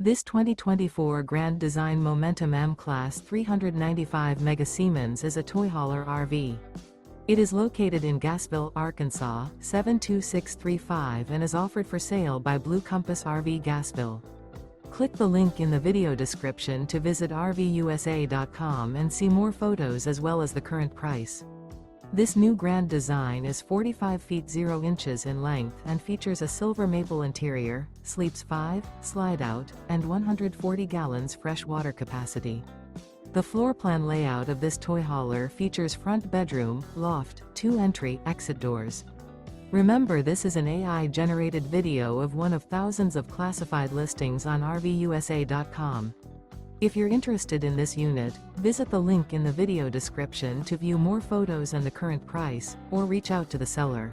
This 2024 Grand Design Momentum M-Class 395 Mega Siemens is a toy hauler RV. It is located in Gassville, Arkansas, 72635 and is offered for sale by Blue Compass RV Gassville. Click the link in the video description to visit RVUSA.com and see more photos as well as the current price. This new grand design is 45 feet 0 inches in length and features a silver maple interior, sleeps 5, slide-out, and 140 gallons fresh water capacity. The floor plan layout of this toy hauler features front bedroom, loft, 2 entry, exit doors. Remember, this is an AI-generated video of one of thousands of classified listings on RVUSA.com. If you're interested in this unit, visit the link in the video description to view more photos and the current price, or reach out to the seller.